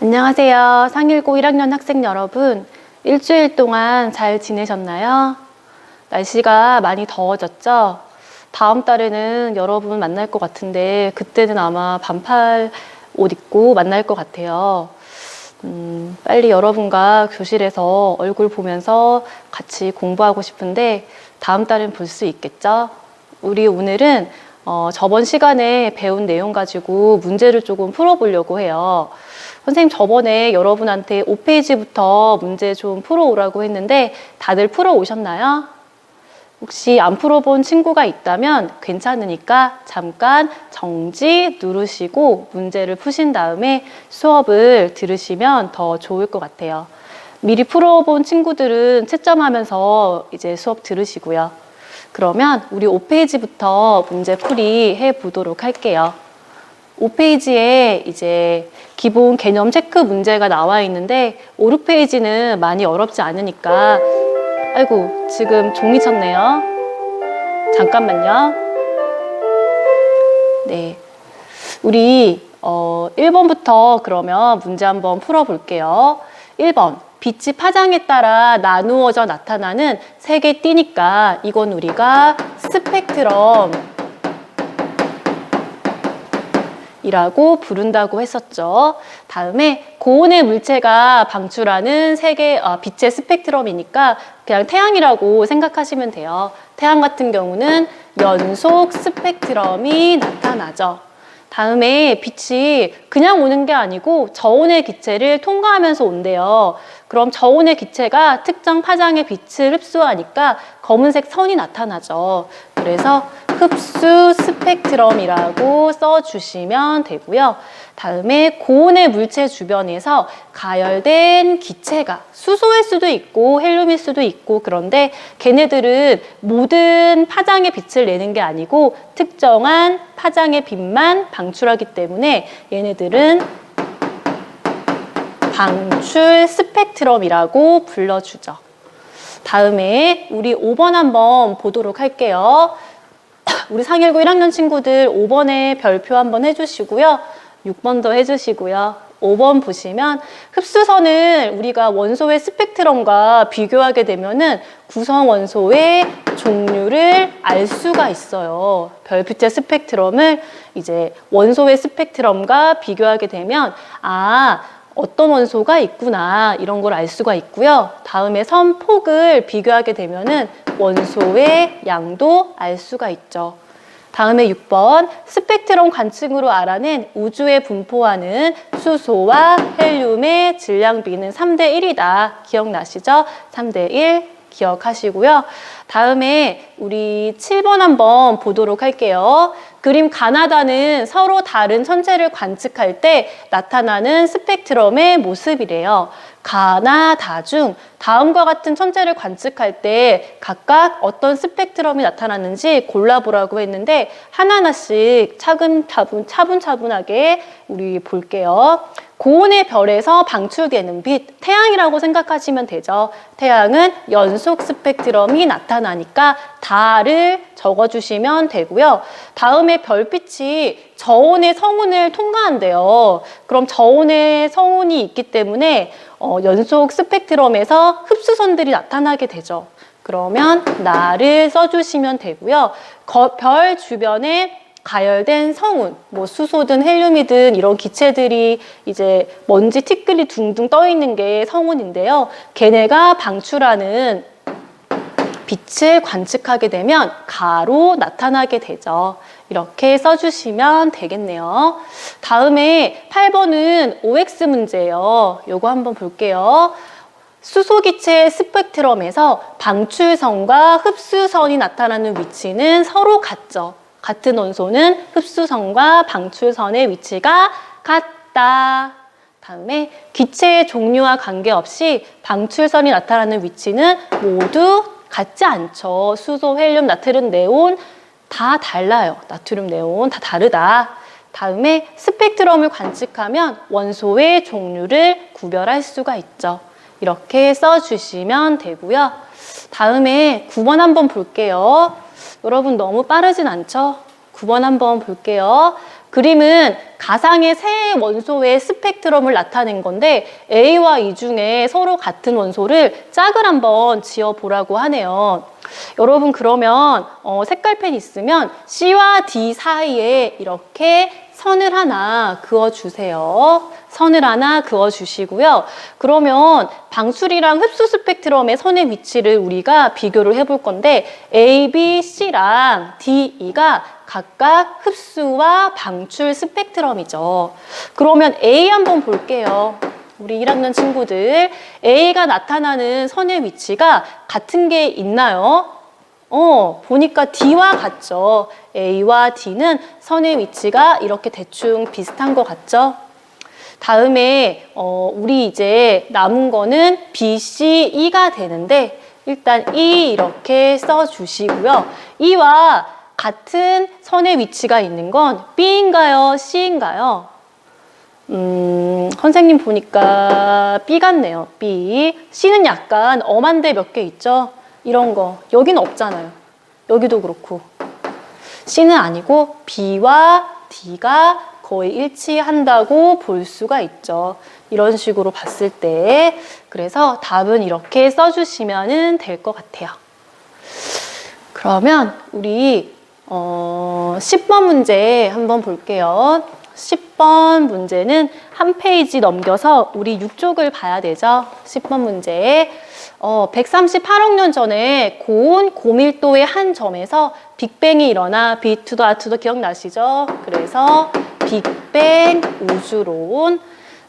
안녕하세요. 상일고 1학년 학생 여러분. 일주일 동안 잘 지내셨나요? 날씨가 많이 더워졌죠? 다음 달에는 여러분 만날 것 같은데 그때는 아마 반팔 옷 입고 만날 것 같아요. 빨리 여러분과 교실에서 얼굴 보면서 같이 공부하고 싶은데 다음 달엔 볼 수 있겠죠? 우리 오늘은 저번 시간에 배운 내용 가지고 문제를 조금 풀어보려고 해요. 선생님 저번에 여러분한테 5페이지부터 문제 좀 풀어오라고 했는데 다들 풀어오셨나요? 혹시 안 풀어본 친구가 있다면 괜찮으니까 잠깐 정지 누르시고 문제를 푸신 다음에 수업을 들으시면 더 좋을 것 같아요. 미리 풀어본 친구들은 채점하면서 이제 수업 들으시고요. 그러면 우리 5페이지부터 문제 풀이 해보도록 할게요. 5페이지에 이제 기본 개념 체크 문제가 나와 있는데 5, 6페이지는 많이 어렵지 않으니까 아이고 지금 종이 쳤네요. 잠깐만요. 네, 우리 1번부터 그러면 문제 한번 풀어볼게요. 1번 빛이 파장에 따라 나누어져 나타나는 색의 띠니까 이건 우리가 스펙트럼 이라고 부른다고 했었죠. 다음에 고온의 물체가 방출하는 빛의 스펙트럼이니까 그냥 태양이라고 생각하시면 돼요. 태양 같은 경우는 연속 스펙트럼이 나타나죠. 다음에 빛이 그냥 오는 게 아니고 저온의 기체를 통과하면서 온대요. 그럼 저온의 기체가 특정 파장의 빛을 흡수하니까 검은색 선이 나타나죠. 그래서 흡수 스펙트럼이라고 써주시면 되고요. 다음에 고온의 물체 주변에서 가열된 기체가 수소일 수도 있고 헬륨일 수도 있고 그런데 걔네들은 모든 파장의 빛을 내는 게 아니고 특정한 파장의 빛만 방출하기 때문에 얘네들은 방출 스펙트럼이라고 불러주죠. 다음에 우리 5번 한번 보도록 할게요. 우리 상일고 1학년 친구들 5번에 별표 한번 해주시고요. 6번도 해주시고요. 5번 보시면 흡수선을 우리가 원소의 스펙트럼과 비교하게 되면은 구성 원소의 종류를 알 수가 있어요. 별빛의 스펙트럼을 이제 원소의 스펙트럼과 비교하게 되면 어떤 원소가 있구나 이런 걸 알 수가 있고요. 다음에 선 폭을 비교하게 되면은 원소의 양도 알 수가 있죠. 다음에 6번 스펙트럼 관측으로 알아낸 우주에 분포하는 수소와 헬륨의 질량비는 3대 1이다. 기억나시죠? 3대 1 기억하시고요. 다음에 우리 7번 한번 보도록 할게요. 그림 가나다는 서로 다른 천체를 관측할 때 나타나는 스펙트럼의 모습이래요. 가나다 중 다음과 같은 천체를 관측할 때 각각 어떤 스펙트럼이 나타나는지 골라보라고 했는데 하나하나씩 차분차분하게 우리 볼게요. 고온의 별에서 방출되는 빛, 태양이라고 생각하시면 되죠. 태양은 연속 스펙트럼이 나타나니까 다를 적어주시면 되고요. 다음에 별빛이 저온의 성운을 통과한대요. 그럼 저온의 성운이 있기 때문에 연속 스펙트럼에서 흡수선들이 나타나게 되죠. 그러면 나를 써주시면 되고요. 별 주변에 가열된 성운, 수소든 헬륨이든 이런 기체들이 이제 먼지 티끌이 둥둥 떠 있는 게 성운인데요. 걔네가 방출하는 빛을 관측하게 되면 가로 나타나게 되죠. 이렇게 써주시면 되겠네요. 다음에 8번은 OX 문제예요. 요거 한번 볼게요. 수소기체의 스펙트럼에서 방출선과 흡수선이 나타나는 위치는 서로 같죠. 같은 원소는 흡수선과 방출선의 위치가 같다. 다음에 기체의 종류와 관계없이 방출선이 나타나는 위치는 모두 같지 않죠. 수소, 헬륨, 나트륨, 네온 다 달라요. 나트륨, 네온 다 다르다. 다음에 스펙트럼을 관측하면 원소의 종류를 구별할 수가 있죠. 이렇게 써주시면 되고요. 다음에 9번 한번 볼게요. 여러분 너무 빠르진 않죠? 9번 한번 볼게요. 그림은 가상의 세 원소의 스펙트럼을 나타낸 건데 A와 E 중에 서로 같은 원소를 짝을 한번 지어보라고 하네요. 여러분 그러면 색깔펜 있으면 C와 D 사이에 이렇게 선을 하나 그어주세요. 선을 하나 그어주시고요. 그러면 방출이랑 흡수 스펙트럼의 선의 위치를 우리가 비교를 해볼 건데 A, B, C랑 D, E가 각각 흡수와 방출 스펙트럼이죠. 그러면 A 한번 볼게요. 우리 1학년 친구들, A가 나타나는 선의 위치가 같은 게 있나요? 보니까 D와 같죠. A와 D는 선의 위치가 이렇게 대충 비슷한 것 같죠? 다음에 우리 이제 남은 거는 B, C, E가 되는데 일단 E 이렇게 써주시고요. E와 같은 선의 위치가 있는 건 B인가요? C인가요? 선생님 보니까 B 같네요. B. C는 약간 엄한데 몇 개 있죠? 이런 거. 여기는 없잖아요. 여기도 그렇고. C는 아니고 B와 D가 거의 일치한다고 볼 수가 있죠. 이런 식으로 봤을 때. 그래서 답은 이렇게 써주시면 될 것 같아요. 그러면 우리 10번 문제 한번 볼게요. 10번 문제는 한 페이지 넘겨서 우리 6쪽을 봐야 되죠. 10번 문제. 138억 년 전에 고온 고밀도의 한 점에서 빅뱅이 일어나 B2도 R2도 기억나시죠? 그래서 빅뱅 우주론.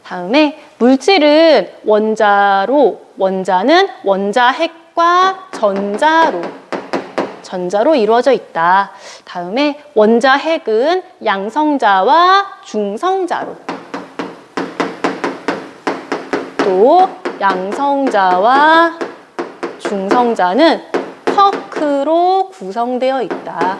다음에 물질은 원자로, 원자는 원자핵과 전자로 이루어져 있다. 다음에 원자핵은 양성자와 중성자로. 또 양성자와 중성자는 쿼크로 구성되어 있다.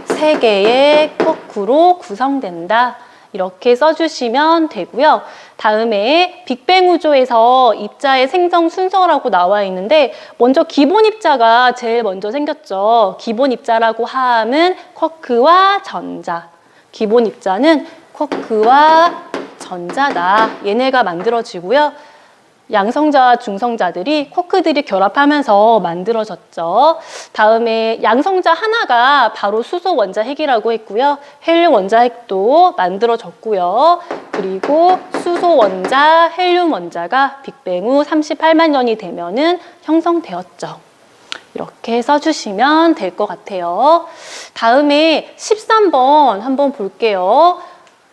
3개의 쿼크로 구성된다. 이렇게 써주시면 되고요. 다음에 빅뱅 우주에서 입자의 생성 순서라고 나와 있는데 먼저 기본 입자가 제일 먼저 생겼죠. 기본 입자라고 함은 쿼크와 전자. 기본 입자는 쿼크와 전자다. 얘네가 만들어지고요. 양성자와 중성자들이 쿼크들이 결합하면서 만들어졌죠. 다음에 양성자 하나가 바로 수소 원자핵이라고 했고요. 헬륨 원자핵도 만들어졌고요. 그리고 수소 원자, 헬륨 원자가 빅뱅 후 38만 년이 되면은 형성되었죠. 이렇게 써주시면 될 것 같아요. 다음에 13번 한번 볼게요.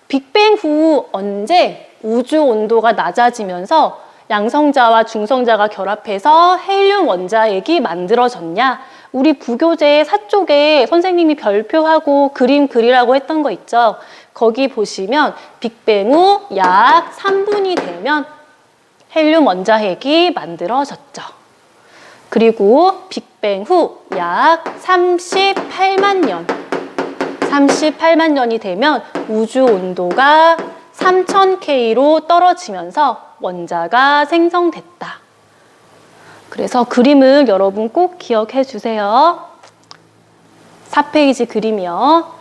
빅뱅 후 언제 우주 온도가 낮아지면서 양성자와 중성자가 결합해서 헬륨 원자핵이 만들어졌냐? 우리 부교재 4쪽에 선생님이 별표하고 그림 그리라고 했던 거 있죠? 거기 보시면 빅뱅 후 약 3분이 되면 헬륨 원자핵이 만들어졌죠. 그리고 빅뱅 후 약 38만 년이 되면 우주 온도가 3000K로 떨어지면서 원자가 생성됐다. 그래서 그림을 여러분 꼭 기억해 주세요. 4페이지 그림이요.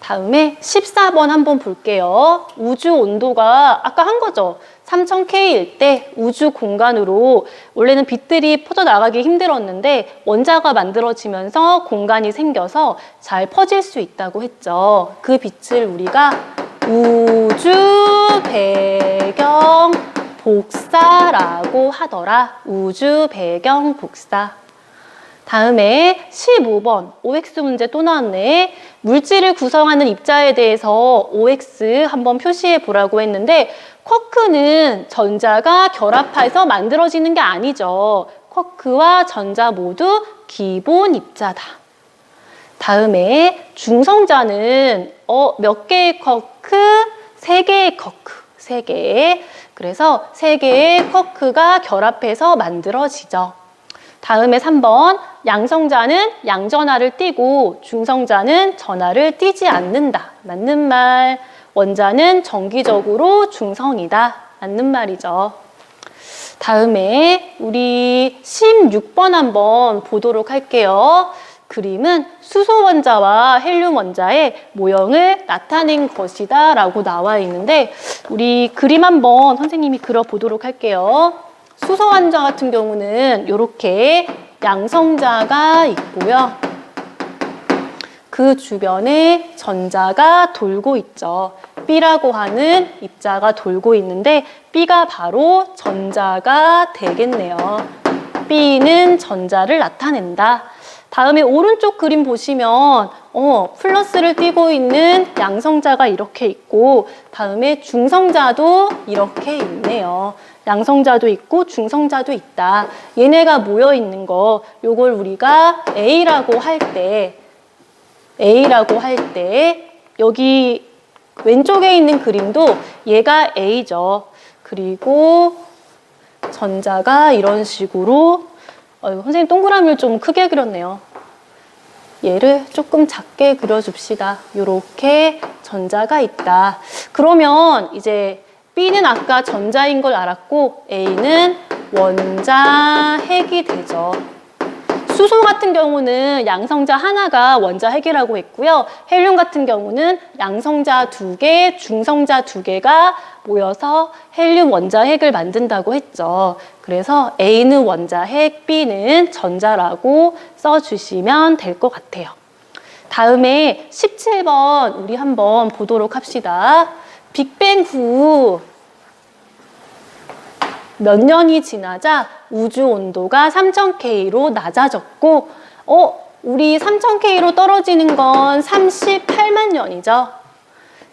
다음에 14번 한번 볼게요. 우주 온도가 아까 한 거죠. 3000K일 때 우주 공간으로 원래는 빛들이 퍼져나가기 힘들었는데 원자가 만들어지면서 공간이 생겨서 잘 퍼질 수 있다고 했죠. 그 빛을 우리가 우주 배경 복사라고 하더라. 우주 배경 복사. 다음에 15번 OX 문제 또 나왔네. 물질을 구성하는 입자에 대해서 OX 한번 표시해 보라고 했는데 쿼크는 전자가 결합해서 만들어지는 게 아니죠. 쿼크와 전자 모두 기본 입자다. 다음에 중성자는 몇 개의 쿼크? 3개의 쿼크. 3개. 그래서 3개의 쿼크가 결합해서 만들어지죠. 다음에 3번 양성자는 양전하를 띠고 중성자는 전하를 띠지 않는다. 맞는 말. 원자는 정기적으로 중성이다. 맞는 말이죠. 다음에 우리 16번 한번 보도록 할게요. 그림은 수소 원자와 헬륨 원자의 모형을 나타낸 것이다 라고 나와 있는데, 우리 그림 한번 선생님이 그려보도록 할게요. 수소 원자 같은 경우는 이렇게 양성자가 있고요. 그 주변에 전자가 돌고 있죠. B라고 하는 입자가 돌고 있는데 B가 바로 전자가 되겠네요. B는 전자를 나타낸다. 다음에 오른쪽 그림 보시면 플러스를 띄고 있는 양성자가 이렇게 있고, 다음에 중성자도 이렇게 있네요. 양성자도 있고 중성자도 있다. 얘네가 모여 있는 거, 요걸 우리가 A라고 할 때 여기 왼쪽에 있는 그림도 얘가 A죠. 그리고 전자가 이런 식으로, 선생님 동그라미를 좀 크게 그렸네요. 얘를 조금 작게 그려줍시다. 이렇게 전자가 있다. 그러면 이제 B는 아까 전자인 걸 알았고 A는 원자 핵이 되죠. 수소 같은 경우는 양성자 하나가 원자 핵이라고 했고요. 헬륨 같은 경우는 양성자 2개, 중성자 2개가 모여서 헬륨 원자 핵을 만든다고 했죠. 그래서 A는 원자 핵, B는 전자라고 써주시면 될 것 같아요. 다음에 17번 우리 한번 보도록 합시다. 빅뱅 후 몇 년이 지나자 우주 온도가 3000K로 낮아졌고, 우리 3000K로 떨어지는 건 38만 년이죠.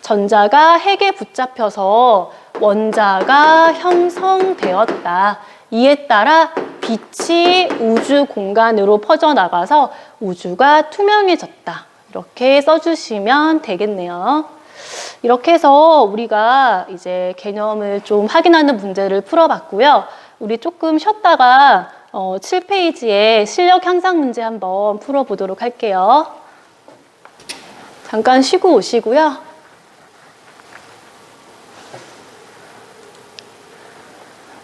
전자가 핵에 붙잡혀서 원자가 형성되었다. 이에 따라 빛이 우주 공간으로 퍼져나가서 우주가 투명해졌다. 이렇게 써주시면 되겠네요. 이렇게 해서 우리가 이제 개념을 좀 확인하는 문제를 풀어봤고요. 우리 조금 쉬었다가 7페이지에 실력 향상 문제 한번 풀어보도록 할게요. 잠깐 쉬고 오시고요.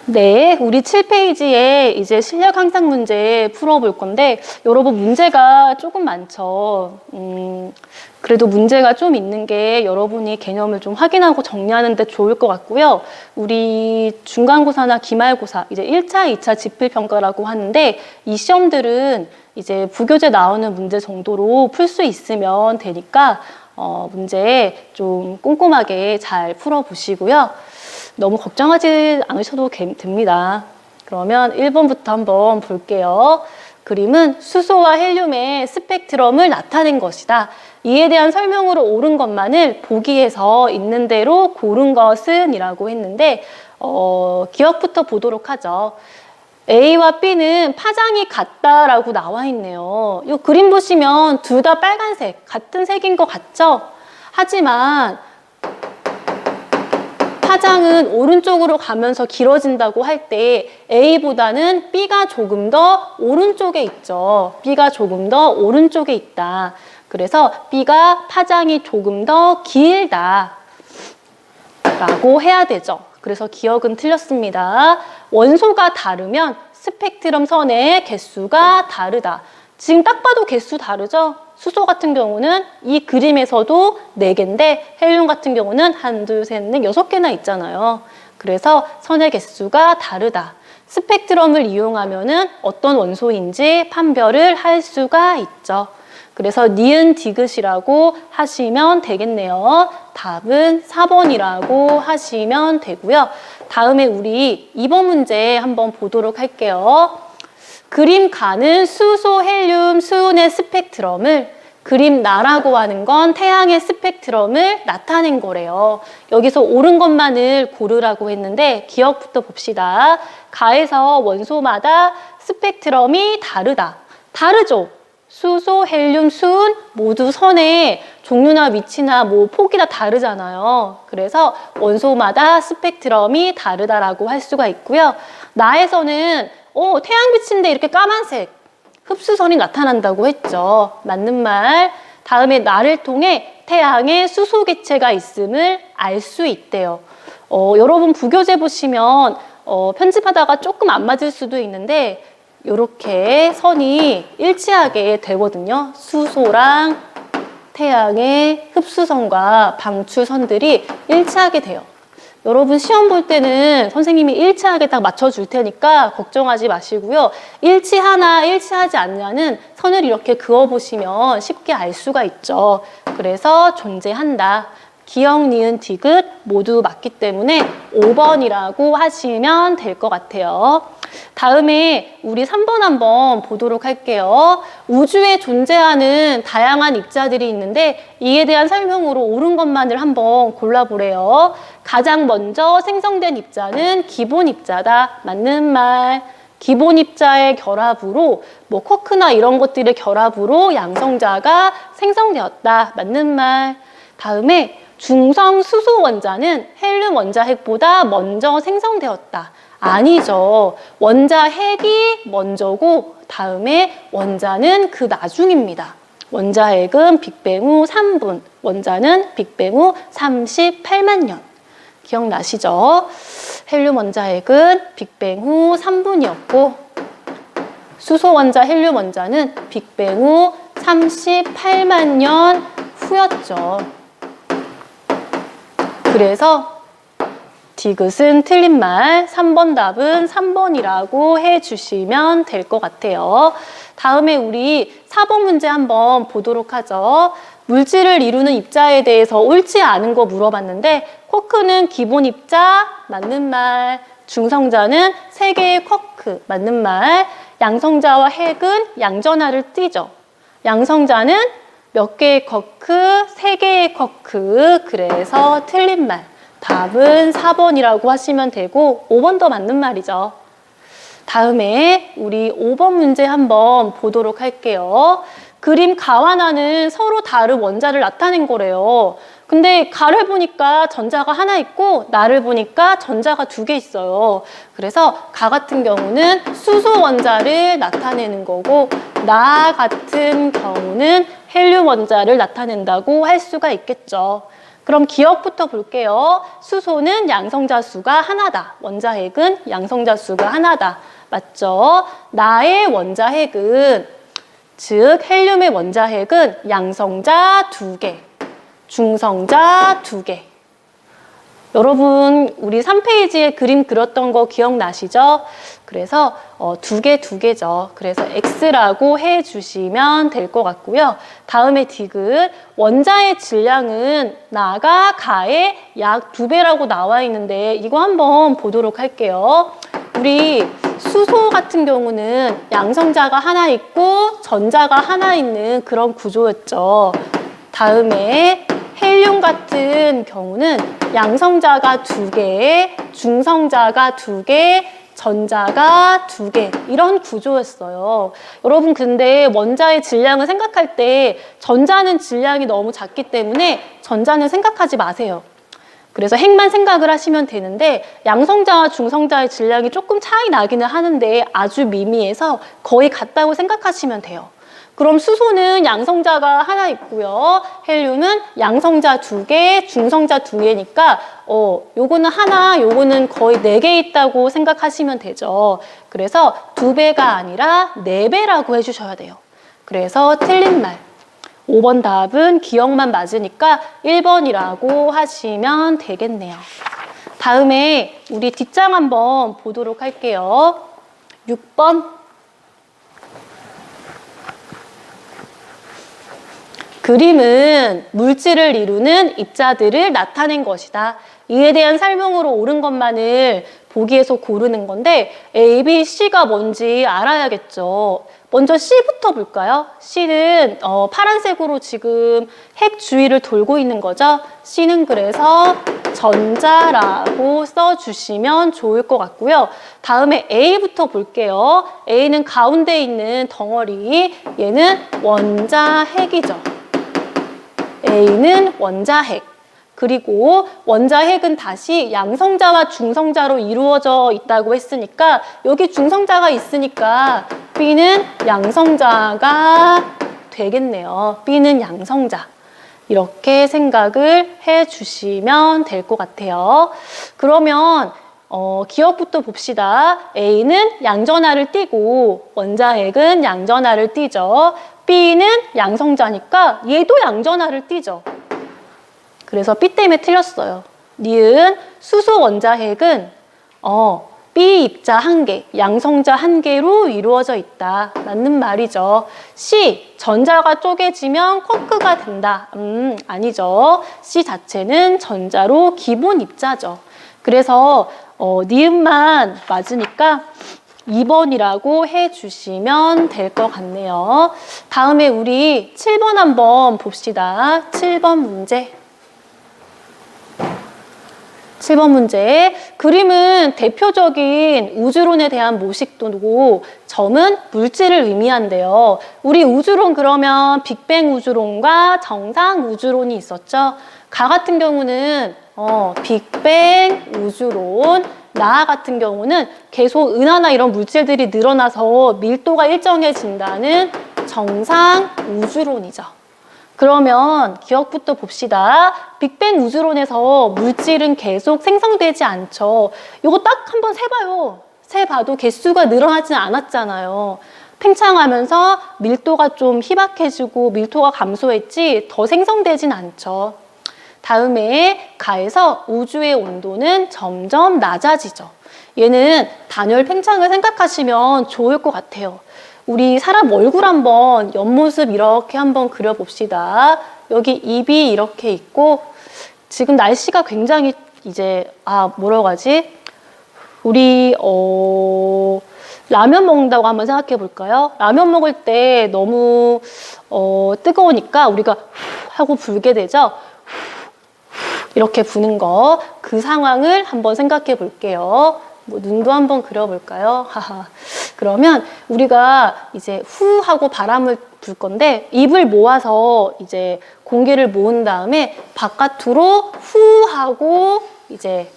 네, 우리 7페이지에 이제 실력 향상 문제 풀어볼 건데, 여러분 문제가 조금 많죠. 그래도 문제가 좀 있는 게 여러분이 개념을 좀 확인하고 정리하는 데 좋을 것 같고요. 우리 중간고사나 기말고사, 이제 1차, 2차 지필평가라고 하는데, 이 시험들은 이제 부교재 나오는 문제 정도로 풀 수 있으면 되니까 문제 좀 꼼꼼하게 잘 풀어보시고요. 너무 걱정하지 않으셔도 됩니다. 그러면 1번부터 한번 볼게요. 그림은 수소와 헬륨의 스펙트럼을 나타낸 것이다. 이에 대한 설명으로 옳은 것만을 보기에서 있는 대로 고른 것은 이라고 했는데, 기억부터 보도록 하죠. A와 B는 파장이 같다라고 나와 있네요. 이 그림 보시면 둘 다 빨간색, 같은 색인 것 같죠? 하지만 파장은 오른쪽으로 가면서 길어진다고 할 때 A보다는 B가 조금 더 오른쪽에 있죠. B가 조금 더 오른쪽에 있다. 그래서 B가 파장이 조금 더 길다 라고 해야 되죠. 그래서 기억은 틀렸습니다. 원소가 다르면 스펙트럼 선의 개수가 다르다. 지금 딱 봐도 개수 다르죠? 수소 같은 경우는 이 그림에서도 4개인데 헬륨 같은 경우는 1, 2, 3, 4, 6개나 있잖아요. 그래서 선의 개수가 다르다. 스펙트럼을 이용하면은 어떤 원소인지 판별을 할 수가 있죠. 그래서 니은 디귿이라고 하시면 되겠네요. 답은 4번이라고 하시면 되고요. 다음에 우리 2번 문제 한번 보도록 할게요. 그림 가는 수소, 헬륨, 수은의 스펙트럼을, 그림 나라고 하는 건 태양의 스펙트럼을 나타낸 거래요. 여기서 옳은 것만을 고르라고 했는데 기억부터 봅시다. 가에서 원소마다 스펙트럼이 다르다. 다르죠? 수소, 헬륨, 수은 모두 선의 종류나 위치나 폭이 다 다르잖아요. 그래서 원소마다 스펙트럼이 다르다라고 할 수가 있고요. 나에서는 태양빛인데 이렇게 까만색 흡수선이 나타난다고 했죠. 맞는 말. 다음에 나를 통해 태양에 수소 객체가 있음을 알 수 있대요. 여러분 부교재 보시면 편집하다가 조금 안 맞을 수도 있는데 이렇게 선이 일치하게 되거든요. 수소랑 태양의 흡수선과 방출선들이 일치하게 돼요. 여러분 시험 볼 때는 선생님이 일치하게 딱 맞춰줄 테니까 걱정하지 마시고요. 일치하나 일치하지 않냐는 선을 이렇게 그어보시면 쉽게 알 수가 있죠. 그래서 존재한다. 기역, 니은, 디귿 모두 맞기 때문에 5번이라고 하시면 될 것 같아요. 다음에 우리 3번 한번 보도록 할게요. 우주에 존재하는 다양한 입자들이 있는데 이에 대한 설명으로 옳은 것만을 한번 골라보래요. 가장 먼저 생성된 입자는 기본 입자다. 맞는 말. 기본 입자의 결합으로 뭐 쿼크나 이런 것들의 결합으로 양성자가 생성되었다. 맞는 말. 다음에 중성 수소 원자는 헬륨 원자핵보다 먼저 생성되었다. 아니죠. 원자핵이 먼저고 다음에 원자는 그 나중입니다. 원자핵은 빅뱅 후 3분, 원자는 빅뱅 후 38만 년. 기억나시죠? 헬륨 원자핵은 빅뱅 후 3분이었고 수소 원자, 헬륨 원자는 빅뱅 후 38만 년 후였죠. 그래서 디귿은 틀린 말, 3번 답은 3번이라고 해주시면 될 것 같아요. 다음에 우리 4번 문제 한번 보도록 하죠. 물질을 이루는 입자에 대해서 옳지 않은 거 물어봤는데 쿼크는 기본 입자, 맞는 말. 중성자는 3개의 쿼크, 맞는 말. 양성자와 핵은 양전하를 띠죠. 양성자는 몇 개의 쿼크? 3개의 쿼크. 그래서 틀린 말. 답은 4번이라고 하시면 되고 5번도 맞는 말이죠. 다음에 우리 5번 문제 한번 보도록 할게요. 그림 가와나는 서로 다른 원자를 나타낸 거래요. 근데 가를 보니까 전자가 하나 있고 나를 보니까 전자가 2개 있어요. 그래서 가 같은 경우는 수소 원자를 나타내는 거고 나 같은 경우는 헬륨 원자를 나타낸다고 할 수가 있겠죠. 그럼 기억부터 볼게요. 수소는 양성자 수가 하나다. 원자핵은 양성자 수가 하나다. 맞죠? 나의 원자핵은, 즉 헬륨의 원자핵은 양성자 2개, 중성자 2개. 여러분 우리 3페이지에 그림 그렸던 거 기억나시죠? 그래서 2개죠. 그래서 X라고 해주시면 될 것 같고요. 다음에 디귿. 원자의 질량은 나가 가의 약 2배라고 나와 있는데 이거 한번 보도록 할게요. 우리 수소 같은 경우는 양성자가 하나 있고 전자가 하나 있는 그런 구조였죠. 다음에 헬륨 같은 경우는 양성자가 2개, 중성자가 2개, 전자가 2개 이런 구조였어요. 여러분 근데 원자의 질량을 생각할 때 전자는 질량이 너무 작기 때문에 전자는 생각하지 마세요. 그래서 핵만 생각을 하시면 되는데 양성자와 중성자의 질량이 조금 차이 나기는 하는데 아주 미미해서 거의 같다고 생각하시면 돼요. 그럼 수소는 양성자가 하나 있고요. 헬륨은 양성자 2개, 중성자 2개니까 요거는 하나, 요거는 거의 4개 있다고 생각하시면 되죠. 그래서 2배가 아니라 4배라고 해주셔야 돼요. 그래서 틀린 말. 5번 답은 기억만 맞으니까 1번이라고 하시면 되겠네요. 다음에 우리 뒷장 한번 보도록 할게요. 6번. 그림은 물질을 이루는 입자들을 나타낸 것이다. 이에 대한 설명으로 옳은 것만을 보기에서 고르는 건데 A, B, C가 뭔지 알아야겠죠. 먼저 C부터 볼까요? C는 파란색으로 지금 핵 주위를 돌고 있는 거죠. C는 그래서 전자라고 써주시면 좋을 것 같고요. 다음에 A부터 볼게요. A는 가운데 있는 덩어리, 얘는 원자핵이죠. A는 원자핵. 그리고 원자핵은 다시 양성자와 중성자로 이루어져 있다고 했으니까 여기 중성자가 있으니까 B는 양성자가 되겠네요. B는 양성자. 이렇게 생각을 해주시면 될 것 같아요. 그러면 기억부터 봅시다. A는 양전하를 띄고 원자핵은 양전하를 띄죠. B는 양성자니까 얘도 양전하를 띄죠. 그래서 B 때문에 틀렸어요. 니은 수소 원자핵은 B 입자 1개, 양성자 1개로 이루어져 있다. 맞는 말이죠. C, 전자가 쪼개지면 쿼크가 된다. 아니죠. C 자체는 전자로 기본 입자죠. 그래서 니은만 맞으니까 2번이라고 해주시면 될 것 같네요. 다음에 우리 7번 한번 봅시다. 7번 문제. 7번 문제. 그림은 대표적인 우주론에 대한 모식도고 점은 물질을 의미한대요. 우리 우주론 그러면 빅뱅 우주론과 정상 우주론이 있었죠. 가 같은 경우는 빅뱅 우주론, 나 같은 경우는 계속 은하나 이런 물질들이 늘어나서 밀도가 일정해진다는 정상 우주론이죠. 그러면 기억부터 봅시다. 빅뱅 우주론에서 물질은 계속 생성되지 않죠. 이거 딱 한번 세봐요. 세봐도 개수가 늘어나지는 않았잖아요. 팽창하면서 밀도가 좀 희박해지고 밀도가 감소했지 더 생성되진 않죠. 다음에 가에서 우주의 온도는 점점 낮아지죠. 얘는 단열 팽창을 생각하시면 좋을 것 같아요. 우리 사람 얼굴 한번 옆모습 이렇게 한번 그려봅시다. 여기 입이 이렇게 있고 지금 날씨가 굉장히 이제 뭐라고 하지? 우리 라면 먹는다고 한번 생각해 볼까요? 라면 먹을 때 너무 뜨거우니까 우리가 하고 불게 되죠. 이렇게 부는 거, 그 상황을 한번 생각해 볼게요. 눈도 한번 그려볼까요? 그러면 우리가 이제 후 하고 바람을 불 건데 입을 모아서 이제 공기를 모은 다음에 바깥으로 후 하고 이제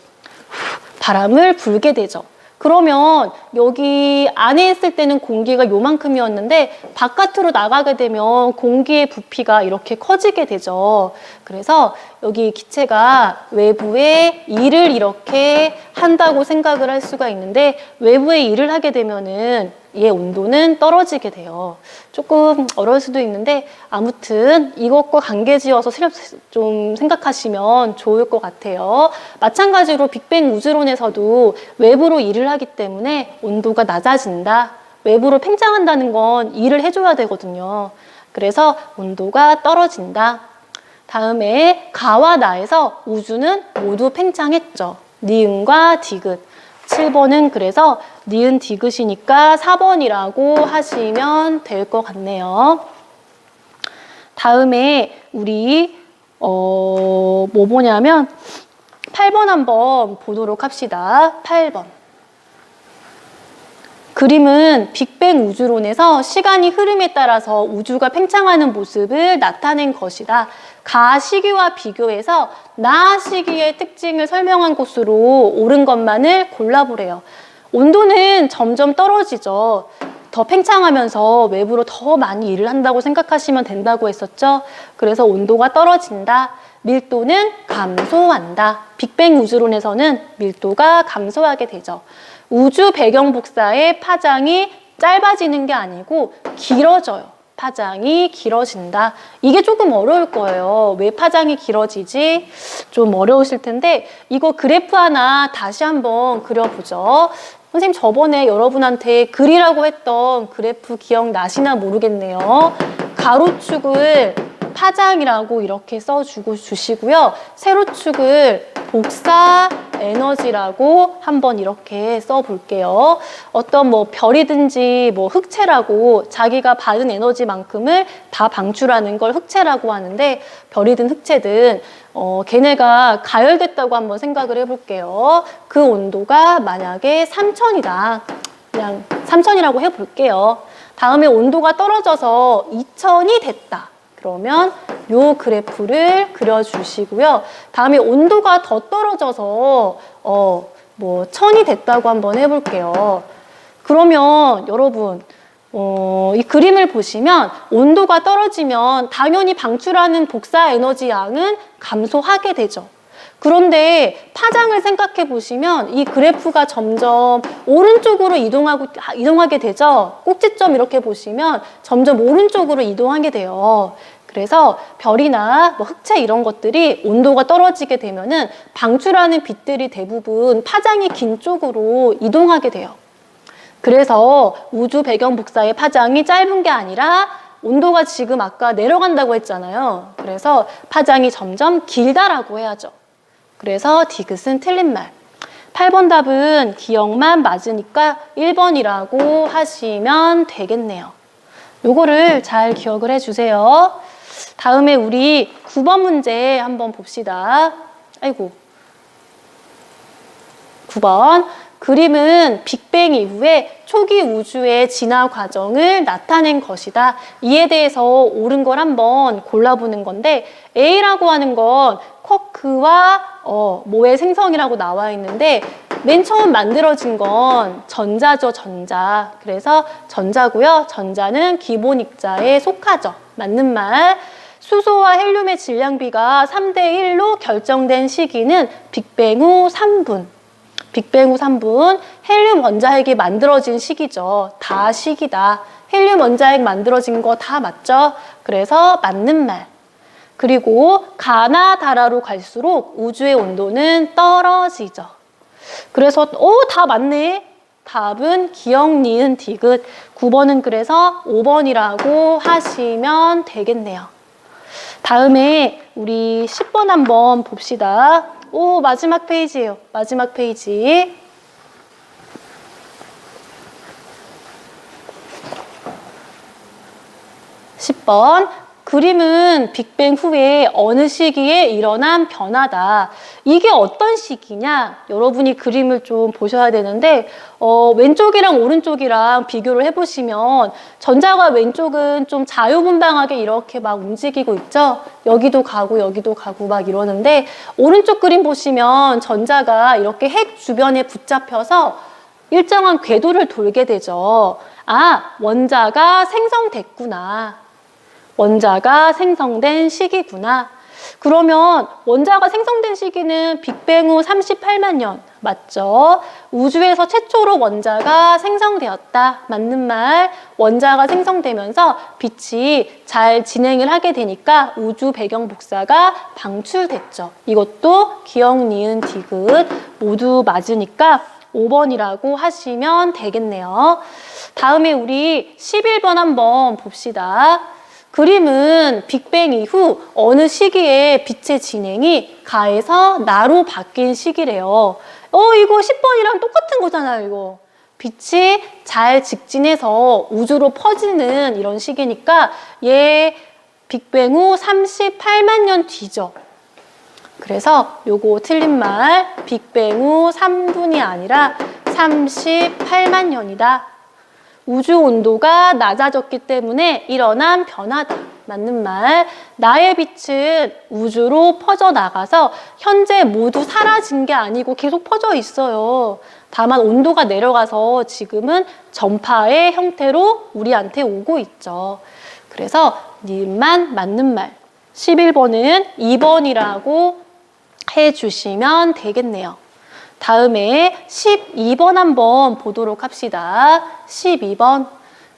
바람을 불게 되죠. 그러면 여기 안에 있을 때는 공기가 요만큼이었는데 바깥으로 나가게 되면 공기의 부피가 이렇게 커지게 되죠. 그래서 여기 기체가 외부에 일을 이렇게 한다고 생각을 할 수가 있는데 외부에 일을 하게 되면은 얘 온도는 떨어지게 돼요. 조금 어려울 수도 있는데 아무튼 이것과 관계지어서 좀 생각하시면 좋을 것 같아요. 마찬가지로 빅뱅 우주론에서도 외부로 일을 하기 때문에 온도가 낮아진다. 외부로 팽창한다는 건 일을 해줘야 되거든요. 그래서 온도가 떨어진다. 다음에 가와 나에서 우주는 모두 팽창했죠. 니은과 디귿. 7번은 그래서 니은 디귿이니까 4번이라고 하시면 될 것 같네요. 다음에 우리 뭐 보냐면 8번 한번 보도록 합시다. 8번. 그림은 빅뱅 우주론에서 시간이 흐름에 따라서 우주가 팽창하는 모습을 나타낸 것이다. 가 시기와 비교해서 나 시기의 특징을 설명한 곳으로 옳은 것만을 골라보래요. 온도는 점점 떨어지죠. 더 팽창하면서 외부로 더 많이 일을 한다고 생각하시면 된다고 했었죠. 그래서 온도가 떨어진다. 밀도는 감소한다. 빅뱅 우주론에서는 밀도가 감소하게 되죠. 우주 배경 복사의 파장이 짧아지는 게 아니고 길어져요. 파장이 길어진다. 이게 조금 어려울 거예요. 왜 파장이 길어지지? 좀 어려우실 텐데 이거 그래프 하나 다시 한번 그려보죠. 선생님 저번에 여러분한테 그리라고 했던 그래프 기억나시나 모르겠네요. 가로축을 파장이라고 이렇게 써주시고요. 세로축을 복사 에너지라고 한번 이렇게 써볼게요. 어떤 뭐 별이든지 뭐 흑체라고 자기가 받은 에너지만큼을 다 방출하는 걸 흑체라고 하는데 별이든 흑체든 걔네가 가열됐다고 한번 생각을 해볼게요. 그 온도가 만약에 3000이다. 그냥 3000이라고 해볼게요. 다음에 온도가 떨어져서 2000이 됐다. 그러면 요 그래프를 그려주시고요. 다음에 온도가 더 떨어져서 뭐 1000이 됐다고 한번 해볼게요. 그러면 여러분 이 그림을 보시면 온도가 떨어지면 당연히 방출하는 복사 에너지 양은 감소하게 되죠. 그런데 파장을 생각해 보시면 이 그래프가 점점 오른쪽으로 이동하게 되죠. 꼭지점 이렇게 보시면 점점 오른쪽으로 이동하게 돼요. 그래서 별이나 뭐 흑채 이런 것들이 온도가 떨어지게 되면은 방출하는 빛들이 대부분 파장이 긴 쪽으로 이동하게 돼요. 그래서 우주 배경 복사의 파장이 짧은 게 아니라 온도가 지금 아까 내려간다고 했잖아요. 그래서 파장이 점점 길다라고 해야죠. 그래서 디귿은 틀린 말. 8번 답은 기억만 맞으니까 1번이라고 하시면 되겠네요. 요거를 잘 기억을 해주세요. 다음에 우리 9번 문제 한번 봅시다. 아이고. 9번. 그림은 빅뱅 이후에 초기 우주의 진화 과정을 나타낸 것이다. 이에 대해서 옳은 걸 한번 골라보는 건데 A라고 하는 건 쿼크와 모의 생성이라고 나와 있는데 맨 처음 만들어진 건 전자죠, 전자. 그래서 전자고요. 전자는 기본 입자에 속하죠. 맞는 말. 수소와 헬륨의 질량비가 3대1로 결정된 시기는 빅뱅 후 3분. 빅뱅 후 3분, 헬륨 원자핵이 만들어진 시기죠. 다 시기다. 헬륨 원자핵 만들어진 거 다 맞죠? 그래서 맞는 말. 그리고 가나 다라로 갈수록 우주의 온도는 떨어지죠. 그래서 다 맞네. 답은 기억, 니은, 디귿. 9번은 그래서 5번이라고 하시면 되겠네요. 다음에 우리 10번 한번 봅시다. 마지막 페이지예요. 마지막 페이지. 10번. 그림은 빅뱅 후에 어느 시기에 일어난 변화다. 이게 어떤 시기냐? 여러분이 그림을 좀 보셔야 되는데 왼쪽이랑 오른쪽이랑 비교를 해보시면 전자가 왼쪽은 좀 자유분방하게 이렇게 막 움직이고 있죠? 여기도 가고 막 이러는데 오른쪽 그림 보시면 전자가 이렇게 핵 주변에 붙잡혀서 일정한 궤도를 돌게 되죠. 아, 원자가 생성됐구나. 원자가 생성된 시기구나. 그러면 원자가 생성된 시기는 빅뱅 후 38만 년 맞죠? 우주에서 최초로 원자가 생성되었다. 맞는 말. 원자가 생성되면서 빛이 잘 진행을 하게 되니까 우주 배경 복사가 방출됐죠. 이것도 기억, 니은, 디귿 모두 맞으니까 5번이라고 하시면 되겠네요. 다음에 우리 11번 한번 봅시다. 그림은 빅뱅 이후 어느 시기에 빛의 진행이 가에서 나로 바뀐 시기래요. 이거 10번이랑 똑같은 거잖아요, 이거. 빛이 잘 직진해서 우주로 퍼지는 이런 시기니까 얘 빅뱅 후 38만 년 뒤죠. 그래서 요거 틀린 말, 빅뱅 후 3분이 아니라 38만 년이다. 우주 온도가 낮아졌기 때문에 일어난 변화다. 맞는 말. 나의 빛은 우주로 퍼져나가서 현재 모두 사라진 게 아니고 계속 퍼져 있어요. 다만 온도가 내려가서 지금은 전파의 형태로 우리한테 오고 있죠. 그래서 니은만 맞는 말. 11번은 2번이라고 해주시면 되겠네요. 다음에 12번 한번 보도록 합시다. 12번.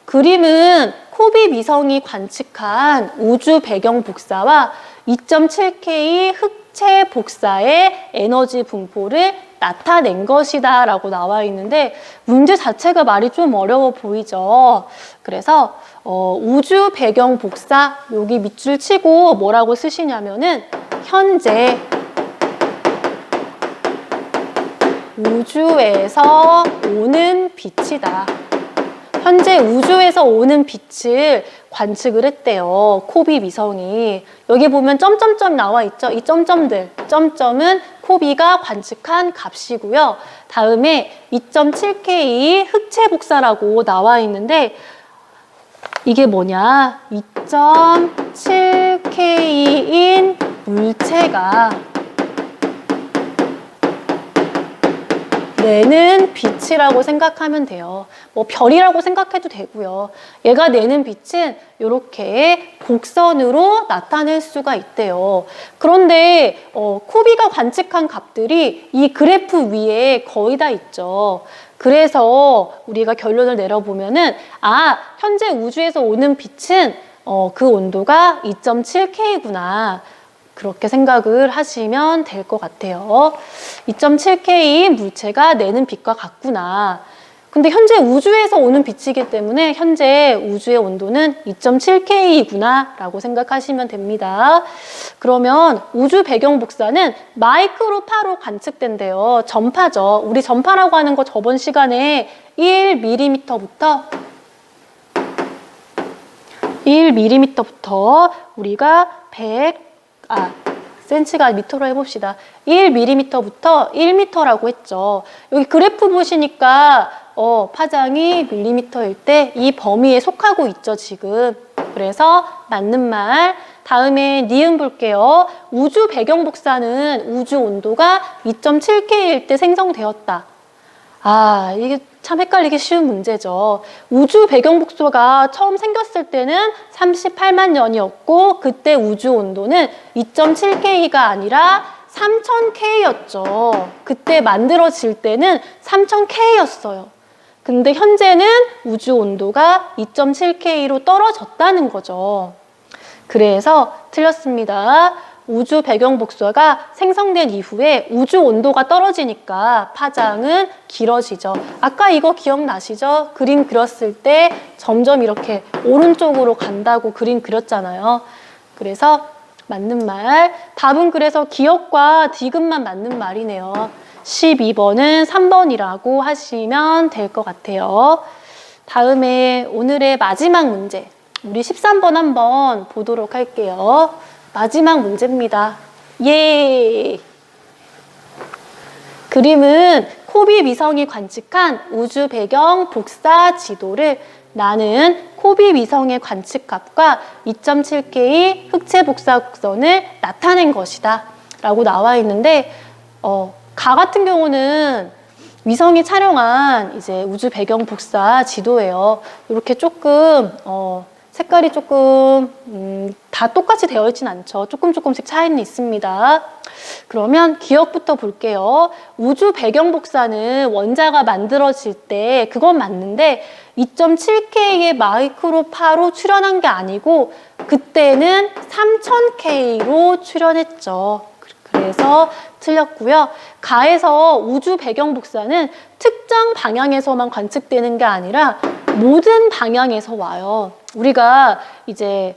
그림은 코비 위성이 관측한 우주 배경 복사와 2.7K 흑채 복사의 에너지 분포를 나타낸 것이다 라고 나와 있는데 문제 자체가 말이 좀 어려워 보이죠. 그래서 우주 배경 복사 여기 밑줄 치고 뭐라고 쓰시냐면은 현재 우주에서 오는 빛이다. 현재 우주에서 오는 빛을 관측을 했대요. 코비 위성이. 여기 보면 점점점 나와 있죠. 이 점점들. 점점은 코비가 관측한 값이고요. 다음에 2.7K 흑채 복사라고 나와 있는데 이게 뭐냐? 2.7K인 물체가 내는 빛이라고 생각하면 돼요. 뭐 별이라고 생각해도 되고요. 얘가 내는 빛은 이렇게 곡선으로 나타낼 수가 있대요. 그런데 코비가 관측한 값들이 이 그래프 위에 거의 다 있죠. 그래서 우리가 결론을 내려보면은 현재 우주에서 오는 빛은 그 온도가 2.7K구나. 그렇게 생각을 하시면 될 것 같아요. 2.7K 물체가 내는 빛과 같구나. 근데 현재 우주에서 오는 빛이기 때문에 현재 우주의 온도는 2.7K이구나 라고 생각하시면 됩니다. 그러면 우주 배경 복사는 마이크로파로 관측된대요. 전파죠. 우리 전파라고 하는 거 저번 시간에 1mm부터 우리가 센치가 미터로 해봅시다. 1mm부터 1m라고 했죠. 여기 그래프 보시니까 파장이 밀리미터일 때 이 범위에 속하고 있죠, 지금. 그래서 맞는 말. 다음에 니은 볼게요. 우주 배경 복사는 우주 온도가 2.7K일 때 생성되었다. 이게 참 헷갈리기 쉬운 문제죠. 우주 배경 복사가 처음 생겼을 때는 38만 년이었고 그때 우주 온도는 2.7K가 아니라 3000K였죠. 그때 만들어질 때는 3000K였어요. 근데 현재는 우주 온도가 2.7K로 떨어졌다는 거죠. 그래서 틀렸습니다. 우주 배경 복사가 생성된 이후에 우주 온도가 떨어지니까 파장은 길어지죠. 아까 이거 기억나시죠? 그림 그렸을 때 점점 이렇게 오른쪽으로 간다고 그림 그렸잖아요. 그래서 맞는 말. 답은 그래서 기억과 디귿만 맞는 말이네요. 12번은 3번이라고 하시면 될 것 같아요. 다음에 오늘의 마지막 문제. 우리 13번 한번 보도록 할게요. 마지막 문제입니다. 예! 그림은 코비 위성이 관측한 우주 배경 복사 지도를 나는 코비 위성의 관측값과 2.7K 흑체 복사 곡선을 나타낸 것이다 라고 나와 있는데 가 같은 경우는 위성이 촬영한 이제 우주 배경 복사 지도예요. 이렇게 조금 색깔이 조금 다 똑같이 되어 있진 않죠. 조금씩 차이는 있습니다. 그러면 기억부터 볼게요. 우주 배경 복사는 원자가 만들어질 때 그건 맞는데 2.7K의 마이크로파로 출현한 게 아니고 그때는 3000K로 출현했죠. 그래서 틀렸고요. 가에서 우주 배경 복사는 특정 방향에서만 관측되는 게 아니라 모든 방향에서 와요. 우리가 이제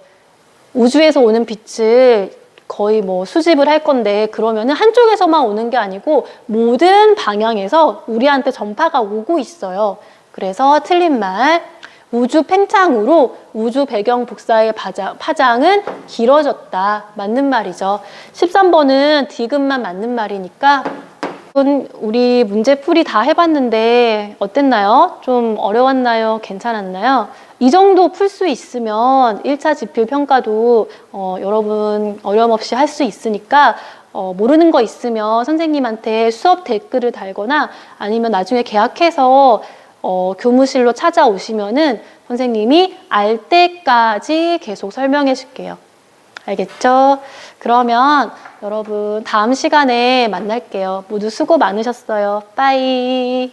우주에서 오는 빛을 거의 뭐 수집을 할 건데 그러면은 한쪽에서만 오는 게 아니고 모든 방향에서 우리한테 전파가 오고 있어요. 그래서 틀린 말. 우주 팽창으로 우주 배경 복사의 파장은 길어졌다. 맞는 말이죠. 13번은 디귿만 맞는 말이니까 우리 문제풀이 다 해봤는데 어땠나요? 좀 어려웠나요? 괜찮았나요? 이 정도 풀 수 있으면 1차 지필 평가도 여러분 어려움 없이 할 수 있으니까 모르는 거 있으면 선생님한테 수업 댓글을 달거나 아니면 나중에 개학해서 교무실로 찾아오시면은 선생님이 알 때까지 계속 설명해 줄게요. 알겠죠? 그러면 여러분 다음 시간에 만날게요. 모두 수고 많으셨어요. 빠이.